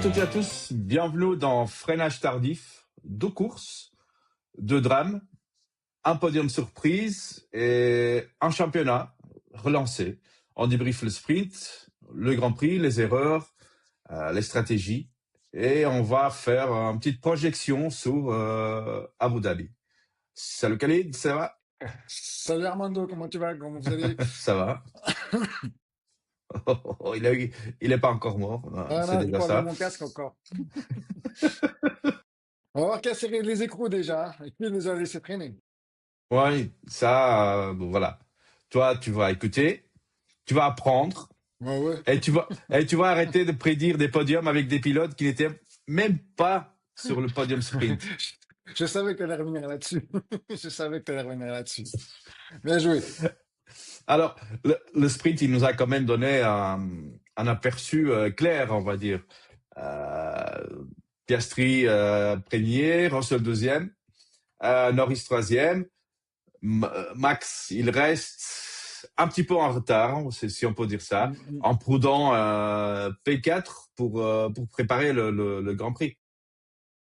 toutes et à tous, bienvenue dans Freinage tardif, 2 courses, 2 drames, un podium surprise et un championnat relancé. On débriefe le sprint, le Grand Prix, les erreurs, les stratégies et on va faire une petite projection sur Abu Dhabi. Salut Khalid, ça va? Salut Armando, comment tu vas? Comment vous allez? Ça va. Il est pas encore mort, Ah c'est non, j'ai déjà pas enlevé ça. mon casque encore. On va voir qui a serré les écrous déjà, hein, et qui nous a laissé traîner. Oui, ça, bon, voilà. Toi, tu vas écouter, tu vas apprendre Ouais, ouais. et tu vas arrêter de prédire des podiums avec des pilotes qui n'étaient même pas sur le podium sprint. Je savais que tu allais revenir là-dessus. Je savais que tu allais revenir là-dessus. Bien joué. Alors, le sprint, il nous a quand même donné un aperçu clair, on va dire. Euh, Piastri premier, Russell deuxième, Norris troisième. Max, il reste un petit peu en retard, si on peut dire ça, en prudent P4 pour préparer le Grand Prix.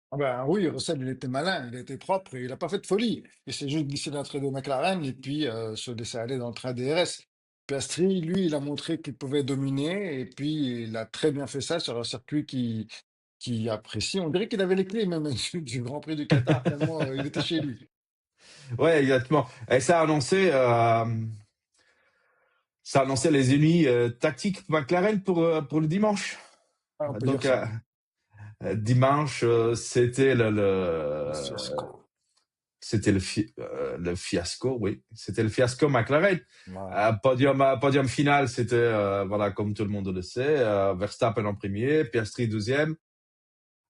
Ah ben oui, Russell, il était malin, il était propre, et il n'a pas fait de folie. Il s'est juste glissé dans le trait de McLaren et puis se laisser aller dans le train DRS. Piastri, lui, il a montré qu'il pouvait dominer et puis il a très bien fait ça sur un circuit qui apprécie. On dirait qu'il avait les clés même du Grand Prix du Qatar, tellement il était chez lui. Ouais, exactement. Et ça a annoncé les ennemis tactiques McLaren pour le dimanche. Ah, on peut dire Donc, ça. dimanche, c'était Le fiasco. le fiasco, oui. C'était le fiasco McLaren. Ouais. Podium final, c'était, voilà, comme tout le monde le sait, Verstappen en premier, Piastri deuxième.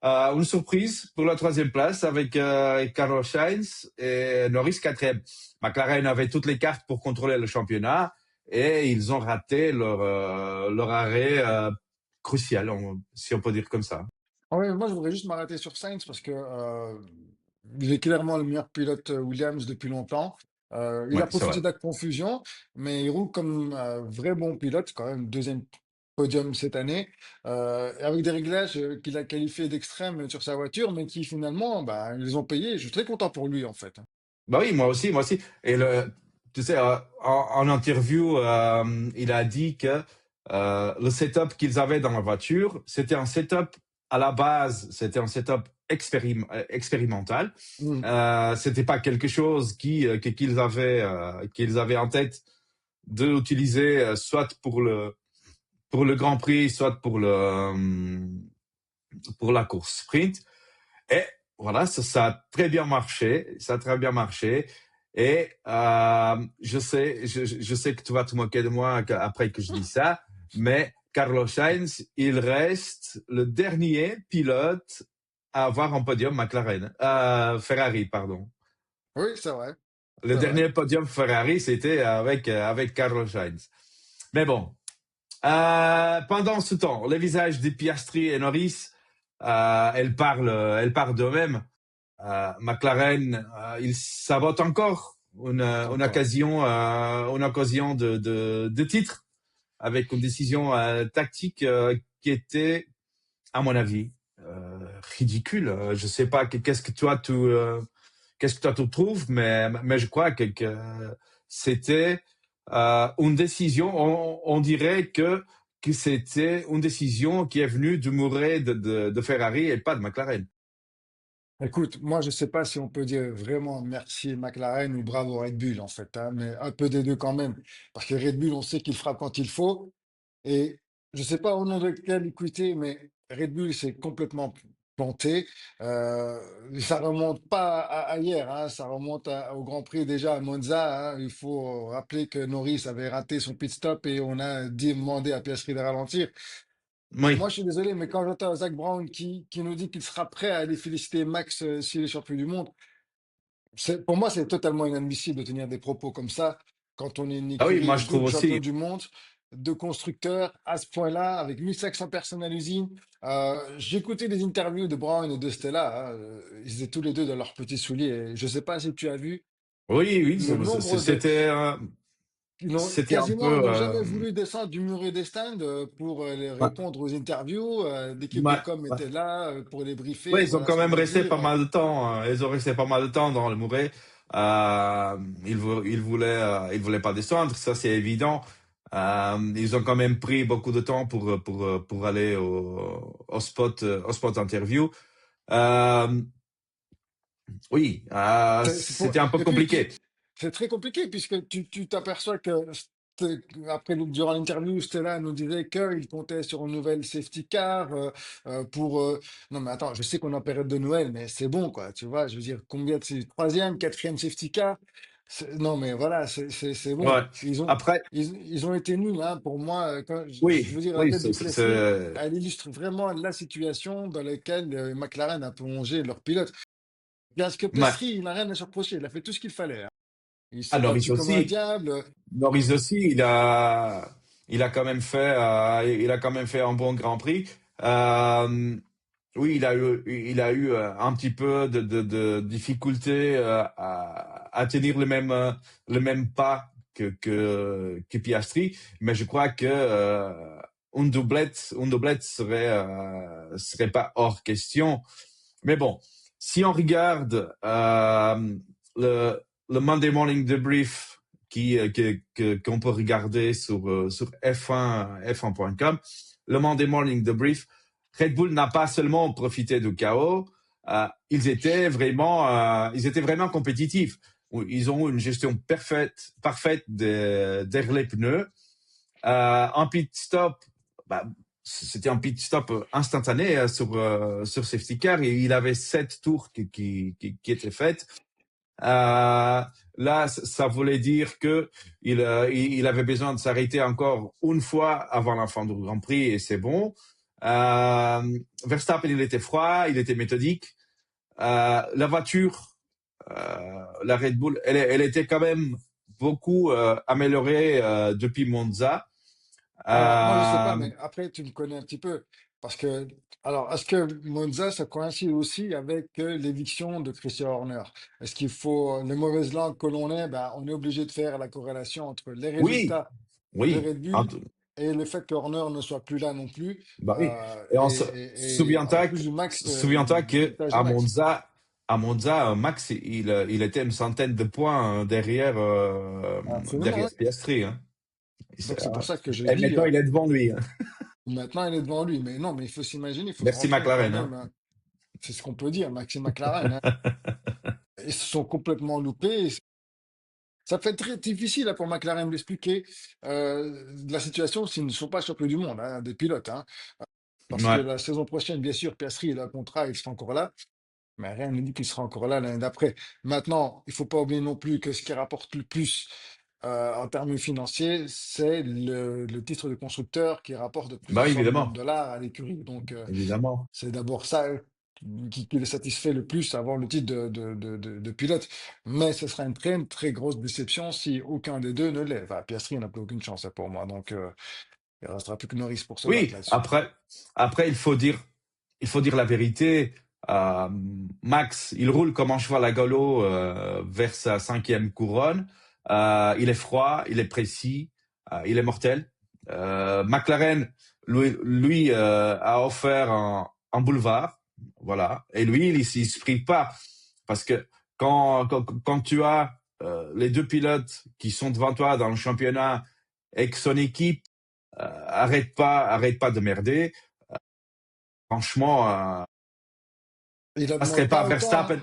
Une surprise pour la troisième place avec Carlos Sainz et Norris quatrième. McLaren avait toutes les cartes pour contrôler le championnat et ils ont raté leur arrêt crucial, si on peut dire comme ça. Ah ouais, moi, je voudrais juste m'arrêter sur Sainz parce que il est clairement le meilleur pilote Williams depuis longtemps. Il Ouais, a c'est profité vrai. de la confusion, mais il roule comme un vrai bon pilote, quand même, deuxième podium cette année, avec des réglages qu'il a qualifiés d'extrême sur sa voiture, mais qui finalement, bah, ils les ont payés. Je suis très content pour lui, en fait. Bah oui, moi aussi, moi aussi. Et tu sais, en interview, il a dit que le setup qu'ils avaient dans la voiture, c'était un setup à la base, c'était un setup expérimental. Mm. C'était pas quelque chose qu'ils avaient en tête d'utiliser soit pour le Grand Prix, soit pour la course sprint. Et voilà, ça a très bien marché. Ça a très bien marché. Et je sais que tu vas te moquer de moi après que je dis ça, mais Carlos Sainz, il reste le dernier pilote à avoir un podium McLaren, Ferrari, pardon. Oui, c'est vrai. Le C'est vrai. dernier podium Ferrari, c'était avec Carlos Sainz. Mais bon, pendant ce temps, les visages de Piastri et Norris, elles parlent d'eux-mêmes. McLaren, il sabote encore Encore. une occasion de titre avec une décision tactique qui était, à mon avis, ridicule. Je sais pas qu'est-ce que toi tu trouves, mais je crois que c'était une décision. On dirait que c'était une décision qui est venue du mouret de Ferrari et pas de McLaren. Écoute, moi, je sais pas si on peut dire vraiment merci McLaren ou bravo Red Bull, en fait, hein, mais un peu des deux quand même. Parce que Red Bull, on sait qu'il frappe quand il faut. Et je sais pas au nom de quelle équité, mais Red Bull s'est complètement planté. Euh, Ça remonte pas à hier, hein, ça remonte au Grand Prix déjà à Monza, hein. Il faut rappeler que Norris avait raté son pit stop et on a demandé à Piastri de ralentir. Oui. Moi, je suis désolé, mais quand j'entends Zach Brown qui nous dit qu'il sera prêt à aller féliciter Max s'il est champion du monde, pour moi, c'est totalement inadmissible de tenir des propos comme ça quand on est une Ah oui, moi écurie je trouve double champion aussi. du monde, de constructeurs à ce point-là, avec 1500 personnes à l'usine. J'ai écouté des interviews de Brown et de Stella, hein, ils étaient tous les deux dans leurs petits souliers. Et je ne sais pas si tu as vu Oui, oui, le nombre de... c'était. Ils n'ont c'était un quasiment, ils peu... n'ont jamais voulu descendre du muret des stands pour les ouais, répondre aux interviews. L'équipe de ouais, com ouais. était là pour les briefer. Ouais, ils ont Voilà quand ce qu'on même va resté pas dire. mal de temps. Ils ont resté pas mal de temps dans le Mouret. Ils voulaient pas descendre, ça c'est évident. Ils ont quand même pris beaucoup de temps pour aller au spot interview. Euh, oui, c'était un peu Et puis, compliqué. c'est très compliqué puisque tu t'aperçois que après, durant l'interview, Stella nous disait qu'il comptait sur une nouvelle safety car pour. Non, mais attends, je sais qu'on est en période de Noël, mais c'est bon, quoi. Tu vois, je veux dire, combien de troisième, quatrième safety car? Non, mais voilà, c'est bon. Ouais. Après, Ils ont été nuls, hein, pour moi. Je oui, veux dire, la oui, tête de Piastri, elle illustre vraiment la situation dans laquelle McLaren a plongé leur pilote. Parce que ouais. Piastri, il n'a rien à se reprocher. Il a fait tout ce qu'il fallait, hein. Il Ah, s'est Norris battu comme un aussi. diable. Norris aussi, il a quand même fait un bon Grand Prix. Euh, oui, il a eu un petit peu de difficulté à tenir le même pas que Piastri, mais je crois que une doublette serait pas hors question. Mais bon, si on regarde le, le Monday Morning Debrief qu'on peut regarder sur F1.com, le Monday Morning Debrief, Red Bull n'a pas seulement profité du chaos, ils étaient vraiment compétitifs. Ils ont eu une gestion parfaite derrière les pneus. En pit stop, bah, c'était un pit stop instantané sur safety car et il avait 7 tours qui étaient faites. Là, ça voulait dire que il avait besoin de s'arrêter encore une fois avant la fin du Grand Prix et c'est bon. Verstappen, il était froid, il était méthodique. La voiture, la Red Bull, elle était quand même beaucoup améliorée depuis Monza. Alors, moi, je sais pas, Euh, mais après, tu me connais un petit peu. Parce que, alors, est-ce que Monza, ça coïncide aussi avec l'éviction de Christian Horner? Est-ce qu'il faut, les mauvaises langues que l'on est, ben, on est obligé de faire la corrélation entre les oui, résultats de oui. Red Bull et le fait que Horner ne soit plus là non plus, Bah oui. Et et en souviens-toi plus du souviens-toi du que pilotage de Max. à Monza, Max, il était une centaine de points Absolument, derrière ouais. Piastri, hein. Donc, c'est pour ça que je Et dis, maintenant, il est devant lui, hein. maintenant, il est devant lui. Mais non, mais il faut s'imaginer, il faut se Merci rendre compte quand McLaren, hein. même, hein. C'est ce qu'on peut dire, Maxime McLaren, hein. Ils se sont complètement loupés. Ça fait très difficile là, pour McLaren de l'expliquer la situation s'ils ne sont pas champions du monde, hein, des pilotes, hein. Parce que Ouais. la saison prochaine, bien sûr, Piastri, il a un contrat, il sera encore là. Mais rien ne dit qu'il sera encore là l'année d'après. Maintenant, il faut pas oublier non plus que ce qui rapporte le plus en termes financiers, c'est le titre de constructeur qui rapporte Bah oui, plusieurs millions de évidemment. dollars à l'écurie. Donc, Évidemment. c'est d'abord ça qui le satisfait le plus, avoir le titre de pilote. Mais ce sera une très, très grosse déception si aucun des deux ne l'est. Enfin, Piastri n'a plus aucune chance hein, pour moi. Donc, il restera plus que Norris pour se battre Oui, là-dessus. après, il faut dire la vérité. Euh, Max, il roule comme un cheval à galop vers sa cinquième couronne. Il est froid, il est précis, il est mortel. McLaren, a offert un boulevard, voilà. Et lui, il se prive pas parce que quand tu as les deux pilotes qui sont devant toi dans le championnat et que son équipe arrête pas de merder. Franchement, Il a ça serait demandé pas pas autant, hein. Verstappen.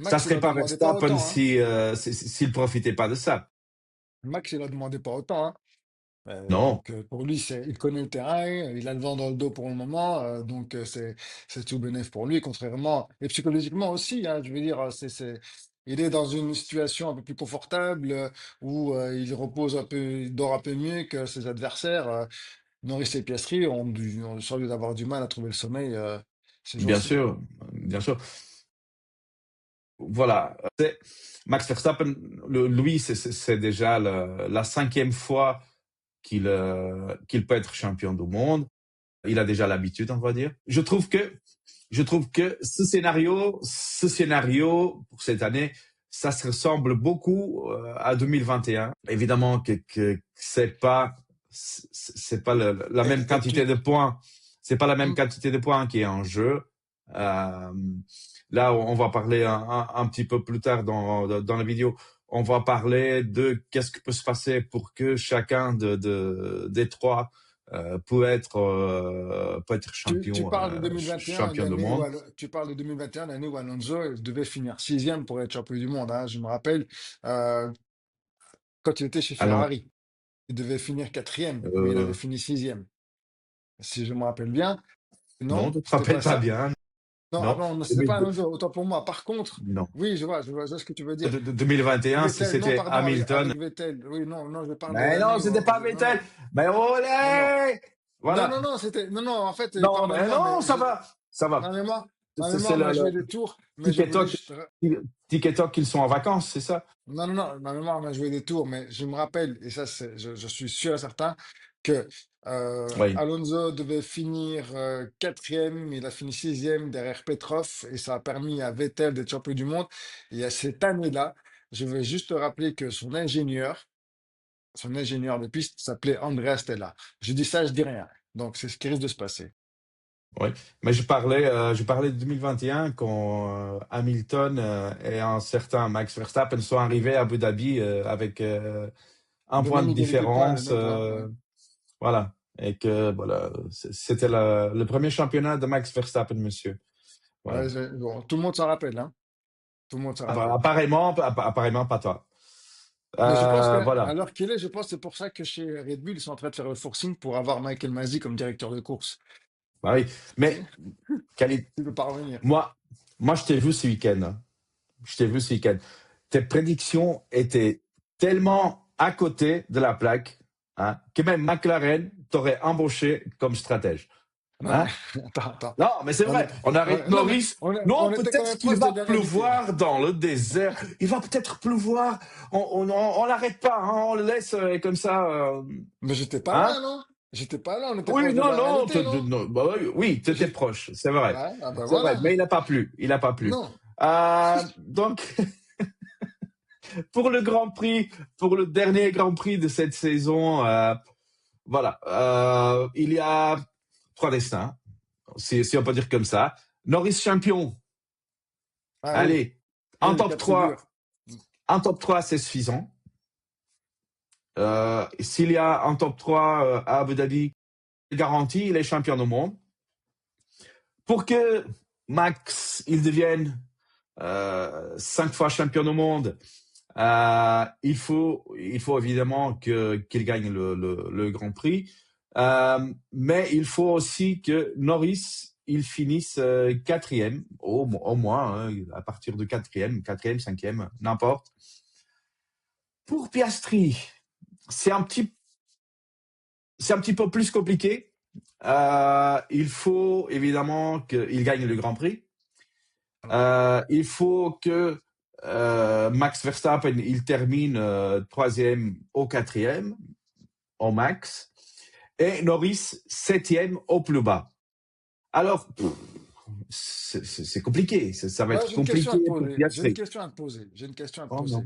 Ça Max, il serait a pas demandé pas Verstappen autant, hein. si s'il profitait pas de ça. Max, il a demandé pas autant, hein. Non, Pour lui, il connaît le terrain, il a le vent dans le dos pour le moment, c'est tout bénef pour lui, contrairement, et psychologiquement aussi, hein, je veux dire, il est dans une situation un peu plus confortable où il repose un peu, il dort un peu mieux que ses adversaires. Norris et Piastri ont sans doute d'avoir du mal à trouver le sommeil ces bien jours-ci. sûr, bien sûr. Voilà. Max Verstappen, lui, c'est déjà la cinquième fois qu'il peut être champion du monde. Il a déjà l'habitude, on va dire. Je trouve que ce scénario pour cette année, ça se ressemble beaucoup à 2021. Évidemment que c'est pas la même Et quantité de points. C'est pas la même hmm, quantité de points qui est en jeu. Euh, Là, on va parler un petit peu plus tard dans la vidéo. On va parler de qu'est-ce qui peut se passer pour que chacun des trois peut être tu champion, parles de 2021, champion du monde. tu parles de 2021, l'année où Alonso devait finir sixième pour être champion du monde, hein. Je me rappelle euh, quand il était chez Alors, Ferrari, il devait finir quatrième, mais il avait euh, fini sixième, si je me rappelle bien. non, Non, tu te c'était rappelles pas pas ça? bien. Non, ah Non, non, c'était pas 2002 Alonso, autant pour moi. Par contre, non. oui, je vois ce que tu veux dire. 2021, Vettel, non, c'était pardon, Hamilton. avec Vettel. Oui, non, non, je parle de Mais non, l'année c'était pas non, non, Vettel. Mais non, non. olé! Non, Voilà. non, non, c'était. Non, non, en fait, Non, mais pardonne-moi, non, mais ça va. Ça va. ma C'est mémoire le, m'a joué le des tours, mais je voulais TikTok, juste. TikTok, qu'ils sont en vacances, c'est ça? Non, non, non, ma mémoire m'a joué des tours, mais je me rappelle, et ça, je suis sûr et certain, que Oui. Alonso devait finir quatrième, il a fini sixième derrière Petrov, et ça a permis à Vettel d'être champion du monde. Et à cette année-là, je veux juste te rappeler que son ingénieur de piste s'appelait Andrea Stella. Je dis ça, je dis rien. Donc, c'est ce qui risque de se passer. Oui, mais je parlais de 2021 quand Hamilton et un certain Max Verstappen sont arrivés à Abu Dhabi avec un De point même de égalité de points, les différence, mêmes points, ouais. voilà, et que voilà, c'était le premier championnat de Max Verstappen, monsieur. Ouais, Voilà. bon, tout le monde s'en rappelle, hein. Tout le monde s'en rappelle. Apparemment pas toi. Mais je pense qu'à Voilà. l'heure qu'il est, je pense que c'est pour ça que chez Red Bull, ils sont en train de faire le forcing pour avoir Michael Masi comme directeur de course. Bah oui, Tu mais sais, Khalid, il veut pas revenir. moi, moi, je t'ai vu ce week-end, hein. Je t'ai vu ce week-end. Tes prédictions étaient tellement à côté de la plaque, hein, que même McLaren t'aurait embauché comme stratège. Non, mais Hein. attends, attends. Non, mais c'est On vrai. est, On arrête non, mais Norris. Non, on était quand peut-être même qu'il proche de va la réalité, là. pleuvoir dans le désert. Il va peut-être pleuvoir. On l'arrête pas. Hein, on le laisse comme ça. Mais j'étais pas Hein. là, non? J'étais pas là, on était Oui, proche de non, la non. réalité, non? Non, bah oui, tu étais J'ai- proche. C'est vrai. Ouais, ah ben C'est vrai. Mais voilà. il n'a pas plu. Il n'a pas plu. Non. Donc, pour le Grand Prix, pour le dernier Grand Prix de cette saison, voilà, il y a trois destins, si on peut dire comme ça. Norris champion, Ah oui, allez, oui, un le cas top de 3, figure. un top 3 c'est suffisant. S'il y a un top 3 à Abu Dhabi, garanti, il est champion du monde. Pour que Max, il devienne 5 fois champion du monde, il faut évidemment qu'il gagne le Grand Prix, mais il faut aussi que Norris il finisse quatrième, au moins, hein, à partir de quatrième, cinquième, n'importe. Pour Piastri, c'est un petit, c'est un petit peu plus compliqué. Il faut évidemment qu'il gagne le Grand Prix. Il faut que Max Verstappen il termine troisième au quatrième au max et Norris septième au plus bas. Alors c'est compliqué, ça va Moi, être j'ai une question à compliqué te pour poser. J'ai une Piastri. question à te poser. J'ai une question à te Oh non, poser.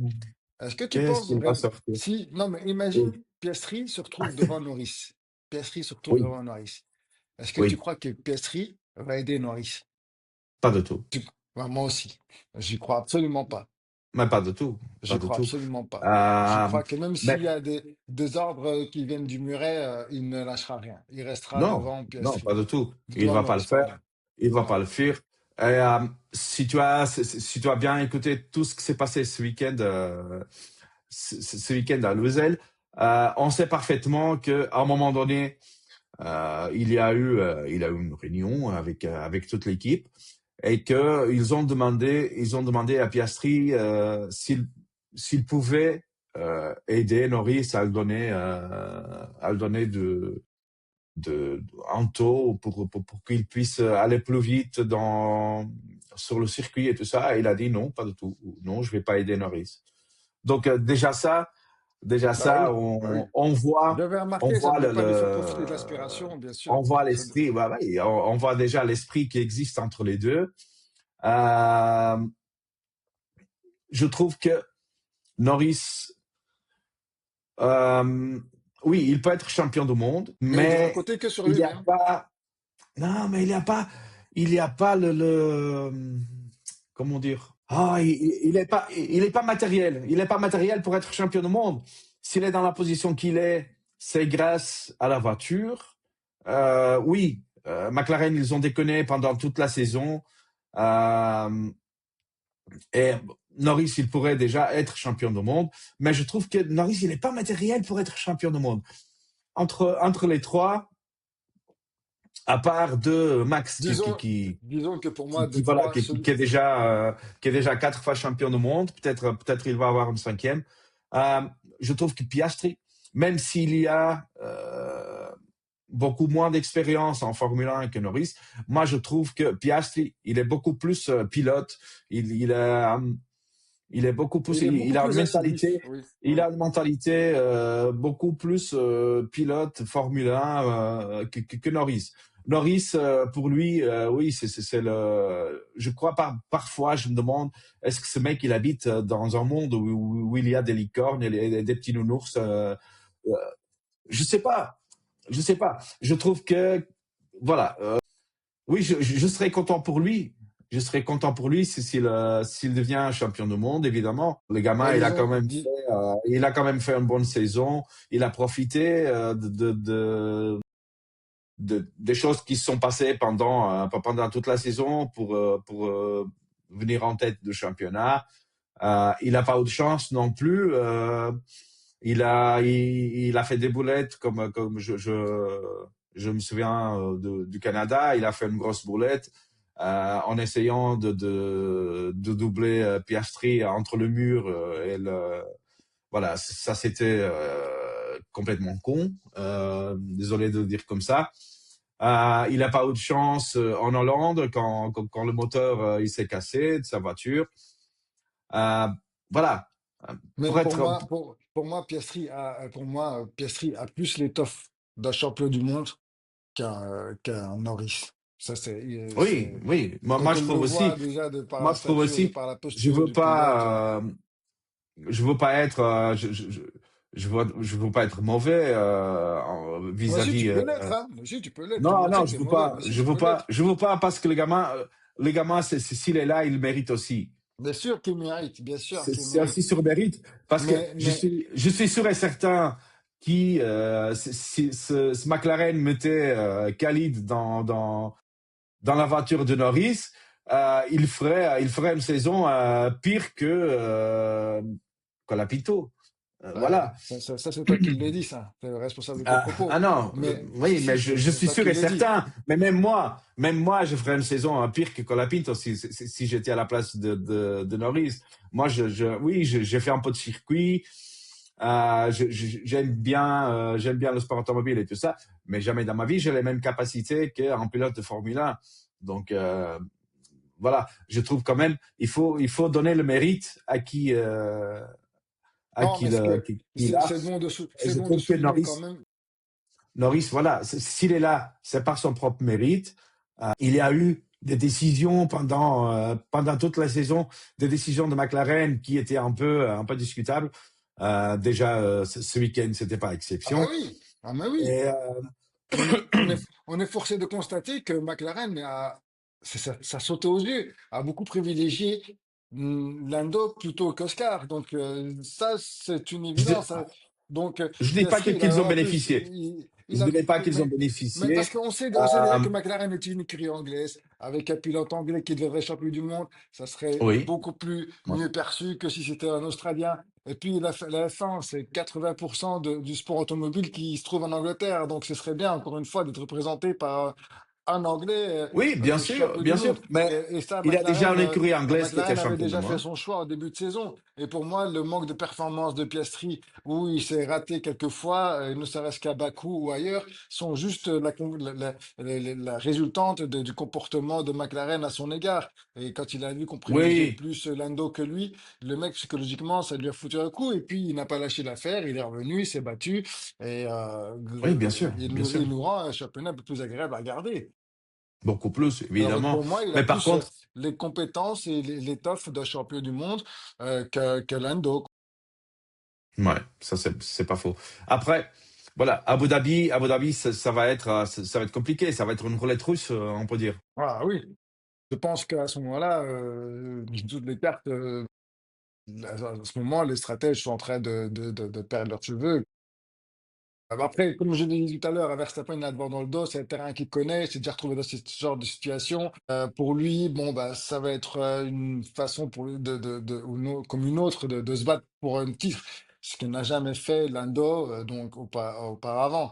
Est-ce que tu qu'est-ce penses qu'il va vraiment. sortir? Si. Non, mais Oui, imagine Piastri se retrouve devant Norris. Piastri se retrouve oui, devant Norris. Est-ce que tu oui, crois que Piastri va aider Norris? pas de tout, Ouais, moi aussi. J'y crois absolument pas. mais pas de tout, pas J'y de crois tout. absolument pas. Je Euh, crois que même mais s'il y a des ordres qui viennent du muret, il ne lâchera rien. Il restera non, devant non, Piastri. pas du tout. Il Devant va pas le Norris, pardon. faire. Il va Ouais. pas le faire. Et, si tu as bien écouté tout ce qui s'est passé ce week-end, ce week-end à Loisel, on sait parfaitement qu'à un moment donné, il a eu une réunion avec toute l'équipe et que ils ont demandé à Piastri s'il pouvait aider Norris à le donner un taux pour qu'il puisse aller plus vite sur le circuit et tout ça. Et il a dit non, pas du tout. Non, je vais pas aider Norris. Donc déjà Bah ça, oui, bah oui. J'avais on remarqué, ça voit devait pas lui faire profiter de l'aspiration, bien on sûr. voit l'esprit, ouais, on voit déjà l'esprit qui existe entre les deux. Euh, je trouve que Norris, euh, oui, il peut être champion du monde, Mais il devra mais compter que sur il n'y a lui-même. pas, non, mais il y a pas comment dire, il est pas matériel. Il est pas matériel pour être champion du monde. S'il est dans la position qu'il est, c'est grâce à la voiture. Oui, McLaren, ils ont déconné pendant toute la saison. Euh, et Norris, il pourrait déjà être champion du monde, mais je trouve que Norris, il n'est pas matériel pour être champion du monde. Entre les trois, à part de Max Disons, disons que pour moi, des voilà, trois, celui... qui est déjà 4 fois champion du monde. Peut-être il va avoir une cinquième. Euh, je trouve que Piastri, même s'il y a beaucoup moins d'expérience en Formule 1 que Norris, moi je trouve que Piastri, il est beaucoup plus pilote. Il, il est beaucoup plus, il est beaucoup il a une plus incisif. mentalité, Oui, il oui. a une mentalité beaucoup plus pilote Formule 1 que Norris. Norris, pour lui, oui, c'est le. Je crois parfois, je me demande, est-ce que ce mec il habite dans un monde où il y a des licornes et des petits nounours euh, je sais pas, je sais pas. Je trouve que voilà, oui, je serais content pour lui. Je serais content pour lui s'il devient champion du monde, évidemment. Le gamin, Mais disons, il a quand même fait une bonne saison. Il a profité des choses qui se sont passées pendant toute la saison pour venir en tête du championnat. Il n'a pas eu de chance non plus. Il a fait des boulettes comme je me souviens du Canada. Il a fait une grosse boulette en essayant de doubler Piastri entre le mur et le. Voilà, ça c'était complètement con. Désolé de le dire comme ça. Il n'a pas eu de chance en Hollande quand le moteur il s'est cassé de sa voiture. Euh, voilà. mais Pour être, pour moi, Piastri a plus l'étoffe d'un champion du monde qu'un Norris. Ça, oui, oui. Moi, quand on je le trouve voit aussi. déjà de par Moi, la je trouve stature, de aussi. par la Je posture veux du pilote. je veux pas être. Je veux pas être mauvais Moi aussi, tu vis-à-vis. peux l'être, hein. Moi aussi, tu peux l'être. Tout le Non, monde sait non, que tu es mauvais, mais si tu peux l'être. je veux pas parce que le gamin, s'il est là, il mérite aussi. Bien sûr qu'il mérite, bien sûr qu'il C'est aussi mérite. sur mérite parce que Mais je suis sûr et certain qui si ce McLaren mettait Khalid dans la voiture de Norris, il ferait une saison pire que la Pito. ouais, Voilà. ça, c'est toi qui le dis, ça. Tu es le responsable de tes propos. Non, Mais si, oui, mais si, je c'est suis toi sûr qui et le dis. certain. Mais même moi, je ferais une saison pire que Colapinto si j'étais à la place de Norris. Moi, oui, j'ai fait un peu de circuit. J'aime bien le sport automobile et tout ça, mais jamais dans ma vie j'ai les mêmes capacités qu'un pilote de Formule 1. Donc voilà, je trouve quand même il faut donner le mérite à Non, mais qui l'a. Et c'est je bon de trouve que souligner quand même. Norris, voilà, s'il est là, c'est par son propre mérite. Il y a eu des décisions pendant toute la saison, des décisions de McLaren qui étaient un peu discutables. Déjà, ce week-end, c'était pas Ah bah exception. oui, ah bah oui. Et On est forcé de constater que McLaren ça sautait aux yeux, a beaucoup privilégié Lando plutôt qu'Oscar. Donc ça, c'est une je évidence, hein. Donc dis pas Piastri, qu'ils ont en plus, bénéficié. Je ne dis pas qu'ils ont mais parce bénéficié. on sait déjà Euh, que McLaren est une écurie anglaise, avec un pilote anglais qui deviendrait champion du monde, ça serait oui. beaucoup plus Ouais. mieux perçu que si c'était un Australien. Et puis la F1, c'est 80% du sport automobile qui se trouve en Angleterre. Donc ce serait bien, encore une fois, d'être représenté par un Anglais Oui, champion du bien sûr. monde. Mais Et ça, il a déjà une écurie anglaise qui était McLaren avait champion du déjà fait monde. son choix en début de saison. Et pour moi, le manque de performance de Piastri, où il s'est raté quelques fois, ne serait-ce qu'à Bakou ou ailleurs, sont juste la résultante du comportement de McLaren à son égard. Et quand il a vu qu'on privilégiait Oui, plus Lando que lui, le mec, psychologiquement, ça lui a foutu un coup. Et puis, il n'a pas lâché l'affaire, il est revenu, il s'est battu. Et oui, bien sûr, bien sûr. il nous rend un championnat un peu plus agréable à regarder. beaucoup plus, Alors que évidemment. pour moi, il a Mais par plus contre, les compétences et l'étoffe d'un champion du monde que Lando. ouais, ça c'est pas faux. Après, voilà, Abu Dhabi, ça va être, ça va être compliqué. Ça va être une roulette russe, on peut dire. Ah oui, je pense qu'à ce moment-là, toutes les cartes, à ce moment, les stratèges sont en train de perdre leurs cheveux. Après, comme je l'ai dit tout à l'heure, Verstappen, il a le vent dans le dos, c'est un terrain qu'il connaît, il s'est déjà retrouvé dans ce genre de situation. Pour lui, bon, bah, ça va être une façon pour lui ou comme une autre de se battre pour un titre, ce qu'il n'a jamais fait Lando, donc auparavant.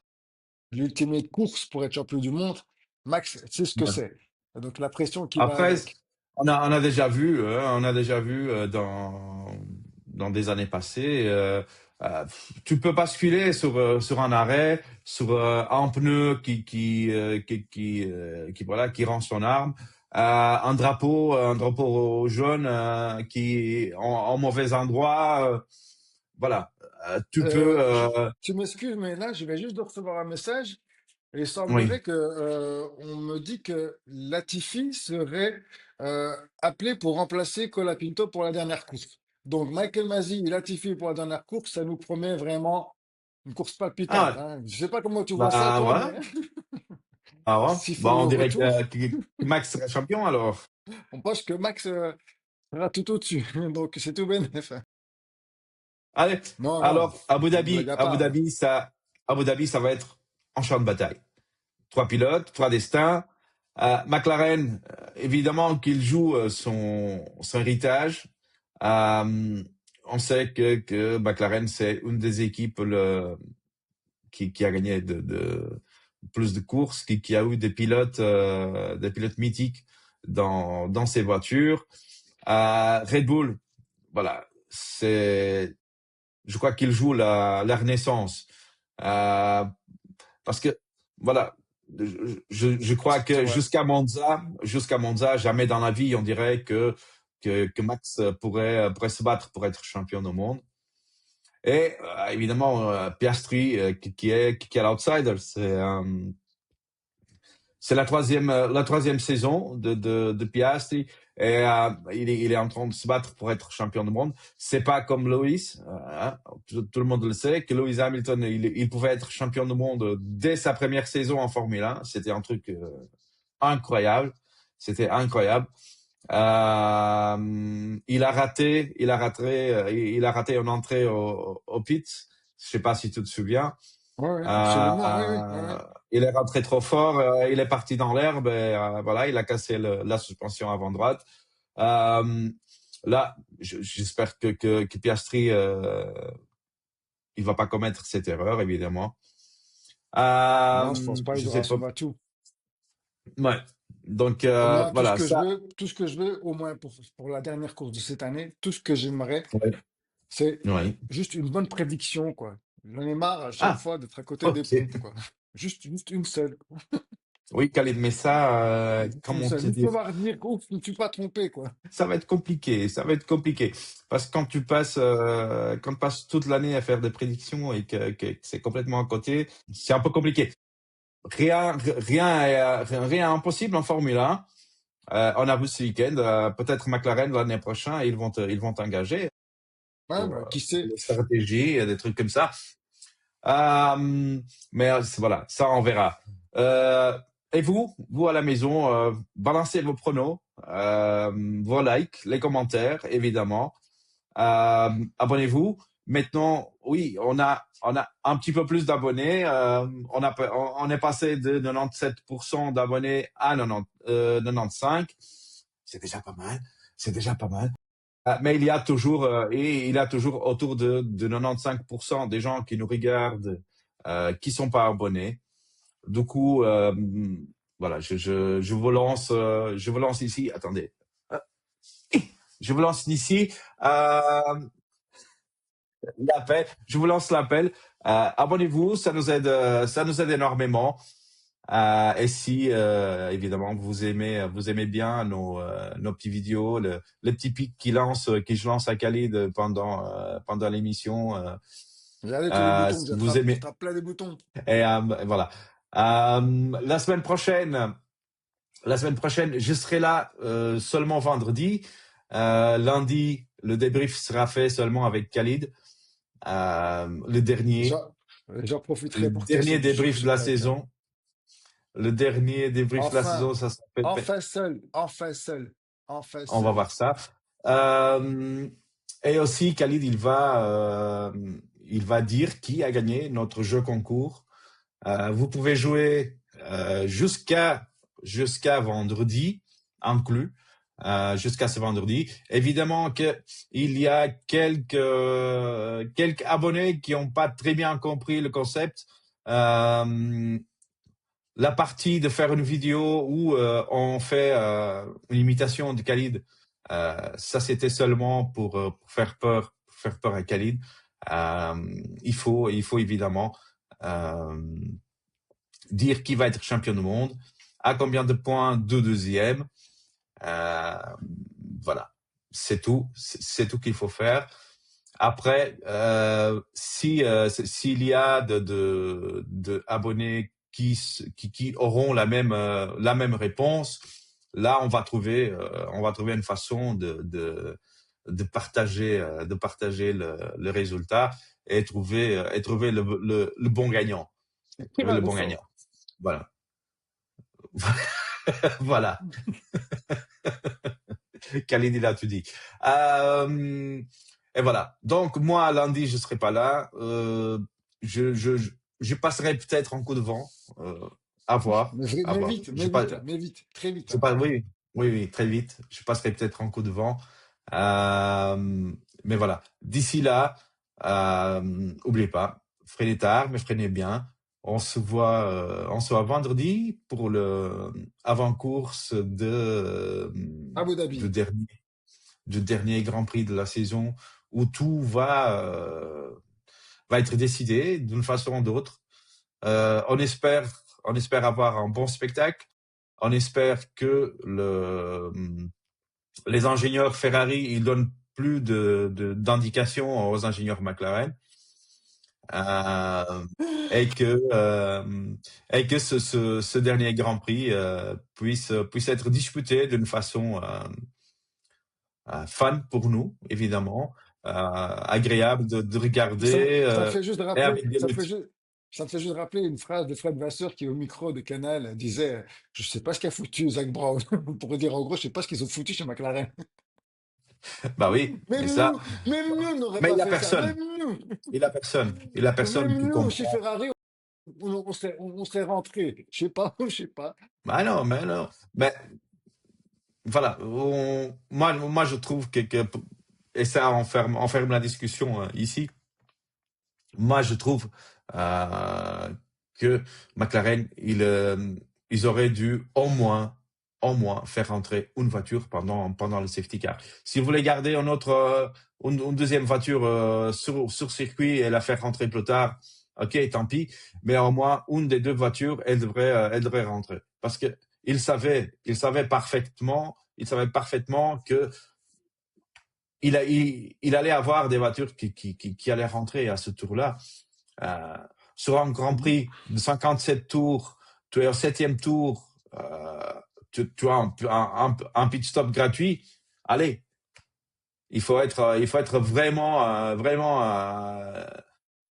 L'ultimate course pour être champion du monde, Max sait ce que Ouais. c'est. Donc la pression qui va Après, avec. on a déjà vu, on a déjà vu dans des années passées. Tu peux basculer sur un arrêt, sur un pneu voilà, qui rend son arme, un drapeau jaune qui en mauvais endroit. Voilà, tu peux. Tu m'excuses, mais là, je vais juste de recevoir un message. Et il Oui. semblerait que, on me dit que Latifi serait appelé pour remplacer Colapinto pour la dernière course. Donc Michael Masi et Latifi pour la dernière course, ça nous promet vraiment une course palpitante, Ah, hein. Je sais pas comment tu vois ça, bah toi, voilà. mais Ah ouais. s'il faut Bah le on dirait retour, que Max serait champion alors. on pense que Max sera tout au-dessus. Donc c'est tout bénef. Allez, Non, non, alors blague à part. Abu Dhabi, ça va être en champ de bataille. Trois pilotes, trois destins. McLaren, évidemment qu'il joue son héritage. Euh, on sait que McLaren, c'est une des équipes qui a gagné plus de courses, qui a eu des pilotes mythiques dans ses voitures. Red Bull, voilà, je crois qu'il joue la renaissance. Euh, parce que, voilà, je crois C'est que vrai. jusqu'à Monza, jamais dans la vie, on dirait que Max pourrait se battre pour être champion du monde. Et évidemment, Piastri, qui est l'outsider, c'est la troisième saison de Piastri et il est en train de se battre pour être champion du monde. C'est pas comme Lewis, hein, tout le monde le sait, que Lewis Hamilton, il pouvait être champion du monde dès sa première saison en Formule 1. C'était un truc incroyable. C'était incroyable. Il a raté une entrée au pit. Je sais pas si tu te souviens. Oui, oui, absolument, oui, oui, oui, oui. Euh, il est rentré trop fort, il est parti dans l'herbe et voilà, il a cassé la suspension avant droite. Euh, Là, j'espère que Piastri, il va pas commettre cette erreur, évidemment. Non, je pense pas, Je il sais aura pas. son atout. Ouais. Donc Moi, voilà, ça. tout ce que je veux, au moins pour la dernière course de cette année, tout ce que j'aimerais, Ouais. c'est Ouais. juste une bonne prédiction, quoi. J'en ai marre à chaque Ah, fois d'être à côté des ok. pompes, quoi. Juste une seule. Oui, Khalid Messa, Juste une comment seule. te Juste dire? pouvoir dire, ouf, je ne suis pas trompé, quoi. Ça va être compliqué, ça va être compliqué. Parce que quand tu passes toute l'année à faire des prédictions et que c'est complètement à côté, c'est un peu compliqué. Rien est impossible en Formule 1. On a vu ce week-end, peut-être McLaren l'année prochaine, ils vont t'engager Ouais, bah, qui pour sait? les stratégies et des trucs comme ça. Mais voilà, ça on verra. Euh, et vous à la maison, balancez vos pronos, vos likes, les commentaires, évidemment. Abonnez-vous. Maintenant, oui, on a un petit peu plus d'abonnés. On est passé de 97% d'abonnés à 95. C'est déjà pas mal. C'est déjà pas mal. Mais il y a toujours autour de 95% des gens qui nous regardent, qui sont pas abonnés. Du coup, voilà, je vous lance ici. Attendez, Euh, je vous lance ici l'appel. Je vous lance l'appel. Abonnez-vous, ça nous aide énormément. Et si évidemment vous aimez bien nos petites vidéos, les petits pics que je lance à Khalid pendant l'émission, Regardez tous les boutons que si vous aimez, j'attrape plein de boutons. et voilà. La semaine prochaine, La semaine prochaine, je serai là seulement vendredi. Lundi, le débrief sera fait seulement avec Khalid. Le dernier, J'en j'en le profiterai pour dernier casser du sucre débrief de sur la ta gueule. saison. Le dernier débrief de la Enfin, saison, ça s'appelle. enfin seul, enfin seul, enfin On va seul. voir ça. Euh, et aussi, Khalid, il va dire qui a gagné notre jeu concours. Vous pouvez jouer jusqu'à vendredi inclus, jusqu'à ce vendredi. Évidemment que il y a quelques abonnés qui n'ont pas très bien compris le concept. La partie de faire une vidéo où on fait une imitation de Khalid, ça c'était seulement pour faire peur à Khalid. Il faut évidemment euh, dire qui va être champion du monde, à combien de points de deuxième. Euh, voilà, c'est tout. C'est tout qu'il faut faire. Après, s'il y a de abonnés qui auront la même réponse, là, on va trouver une façon de partager le résultat et trouver le bon gagnant. Trouver le Tirage au bon gagnant. sort. Voilà. Voilà. Khalid, il a tout dit. Et voilà. Donc, moi, lundi, je serai pas là. Je, je, je je passerai peut-être en coup de vent. À voir. À Mais voir. vite, mais vite, mais vite, très vite, hein. Oui, oui, oui, très vite. Je passerai peut-être en coup de vent. Euh, mais voilà. D'ici là, oubliez pas, freinez tard, mais freinez bien. On se voit vendredi pour le avant-course Abu du Dhabi. dernier, du dernier Grand Prix de la saison où tout va être décidé d'une façon ou d'autre. On espère avoir un bon spectacle. On espère que les ingénieurs Ferrari, ils donnent plus d'indications aux ingénieurs McLaren. Euh, et que ce dernier Grand Prix puisse être disputé d'une façon fun pour nous, évidemment, agréable de regarder Ça me fait juste et rappeler, avec des luttes. ça me fait juste rappeler une phrase de Fred Vasseur qui, au micro de Canal, disait, je sais pas ce qu'a foutu Zach Brown. Pour dire, en gros, je sais pas ce qu'ils ont foutu chez McLaren. Bah oui, mais ça, Même nous, on n'aurait mais pas fait ça. Même nous, il a personne même qui nous, chez comprend. Ferrari, on serait rentré. Je sais pas, je sais pas. Bah non, mais non, mais voilà, moi je trouve et ça on ferme la discussion ici. Moi je trouve euh, que McLaren ils auraient dû au moins faire rentrer une voiture pendant le safety car. Si vous voulez garder une deuxième voiture sur circuit et la faire rentrer plus tard, ok, tant pis. Mais au moins une des deux voitures, elle devrait rentrer parce que il savait parfaitement que il allait avoir des voitures qui allaient rentrer à ce tour-là. Euh, sur un Grand Mhm. Prix de 57 tours, tu es au septième tour, tu as un pit stop gratuit. Allez, il faut être vraiment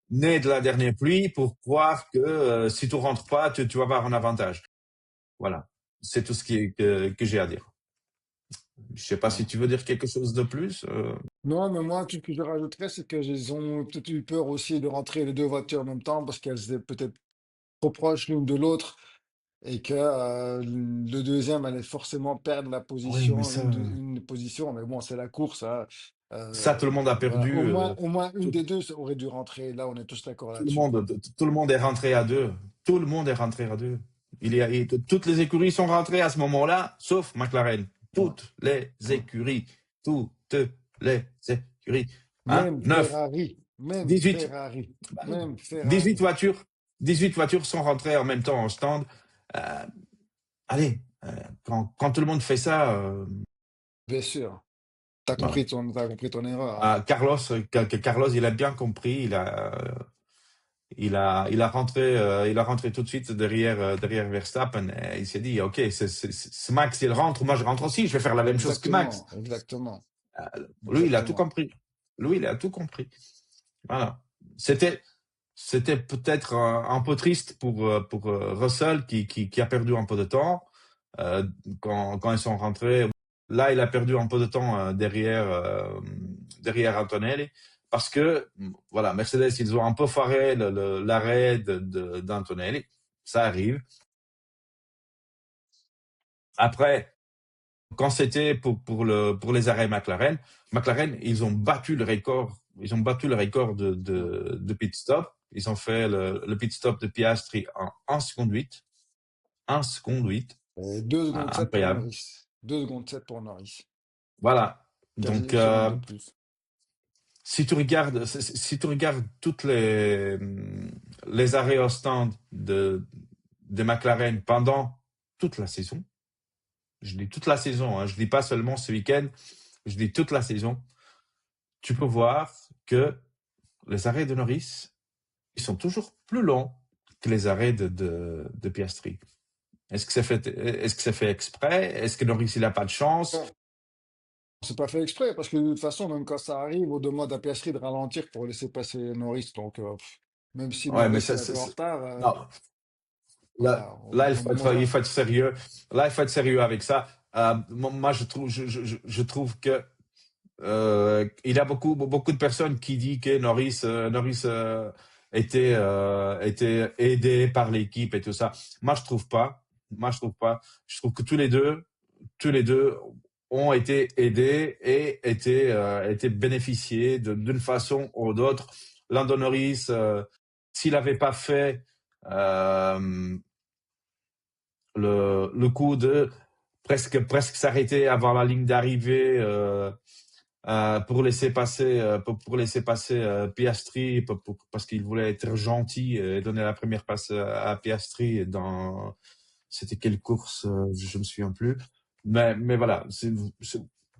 né de la dernière pluie pour croire que si tu rentres pas, tu vas avoir un avantage. Voilà, c'est tout ce que j'ai à dire. Je sais pas si Ouais. tu veux dire quelque chose de plus. Non, mais moi, tout ce que je rajouterais, c'est qu'ils ont peut-être eu peur aussi de rentrer les deux voitures en même temps parce qu'elles étaient peut-être trop proches l'une de l'autre et que le deuxième allait forcément perdre la Oui, mais position, une position. Mais bon, c'est la course, hein. ça, tout le monde a Voilà. perdu. Au moins une Tout, des deux aurait dû rentrer. Là, on est tous d'accord là-dessus. tout le monde est rentré à deux. Tout le monde est rentré à deux. Toutes les écuries sont rentrées à ce moment-là, sauf McLaren. Ouais, Toutes les ouais. écuries. Toutes les écuries. Hein? Même 9, Ferrari, même 18, Ferrari, bah, même 18 Ferrari. voitures. 18 voitures sont rentrées en même temps en stand. Euh, allez, quand tout le monde fait ça, Bien sûr. T'as compris ton erreur, hein. Carlos, il a bien compris. il a rentré tout de suite derrière Verstappen. Et il s'est dit, OK, c'est Max, il rentre, moi je rentre aussi, je vais faire la même chose que Max. Exactement, exactement, Lui, il a tout exactement. compris. Lui, il a tout compris. Voilà. C'était, c'était peut-être un peu triste pour Russell qui a perdu un peu de temps quand ils sont rentrés. Là, il a perdu un peu de temps derrière Antonelli parce que voilà, Mercedes, ils ont un peu foiré l'arrêt d'Antonelli. Ça arrive. Après, quand c'était pour les arrêts McLaren, ils ont battu le record de pit stop. Ils ont fait le pit stop de Piastri en 1 seconde 8. 1 seconde 8. 2 secondes 7 pour Incroyable. Norris. 2 secondes 7 pour Norris. Voilà. Quasi Donc, une seconde de plus. si tu regardes toutes les arrêts au stand de McLaren pendant toute la saison, je dis toute la saison, hein, je dis pas seulement ce week-end, je dis toute la saison, tu peux voir que les arrêts de Norris, ils sont toujours plus longs que les arrêts de Piastri. Est-ce que c'est fait exprès? Est-ce que Norris, il a pas de chance? Ouais, c'est pas fait exprès, parce que de toute façon, même quand ça arrive, on demande à Piastri de ralentir pour laisser passer Norris. Donc, même si Ouais, mais Norris est un peu en retard, non, là, voilà, là, au moment il là. faut être sérieux. Là, il faut être sérieux avec ça. Moi, je trouve que il y a beaucoup de personnes qui disent que Norris était aidé par l'équipe et tout ça. Moi, je trouve pas. Moi, je trouve pas. Je trouve que tous les deux ont été aidés et étaient bénéficiés d'une façon ou d'autre. Lando Norris, s'il n'avait pas fait euh, le coup de presque s'arrêter avant la ligne d'arrivée pour laisser passer Piastri parce qu'il voulait être gentil et donner la première passe à Piastri dans c'était quelle course je me souviens plus mais voilà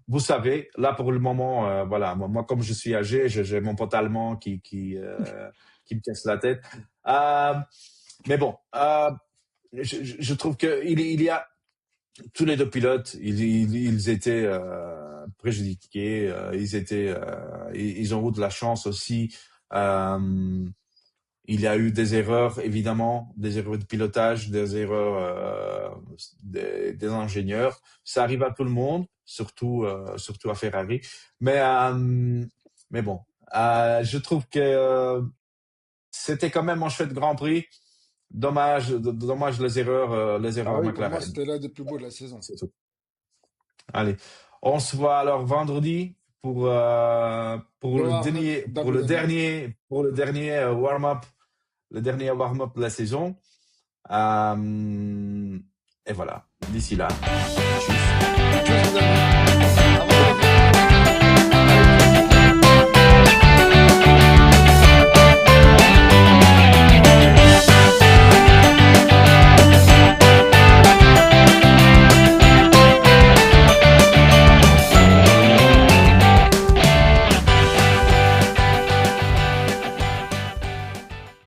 vous savez là pour le moment voilà moi comme je suis âgé j'ai mon pote allemand qui me casse la tête euh, mais bon je trouve que il y a tous les deux pilotes, ils étaient préjudiciés, ils ont eu de la chance aussi. Euh, il y a eu des erreurs, évidemment, des erreurs de pilotage, des erreurs des ingénieurs. Ça arrive à tout le monde, surtout à Ferrari. Mais, euh, mais bon, je trouve que c'était quand même un chouette Grand Prix. Dommage les Ah erreurs oui, pour moi, McLaren. c'était l'un des plus beaux de la saison. C'est tout. Allez, on se voit alors vendredi Gloire d'Abu Dhabi. pour le dernier warm-up, le dernier warm-up de la saison. Et voilà. D'ici là, tchuss. Tchuss les amis. Au revoir.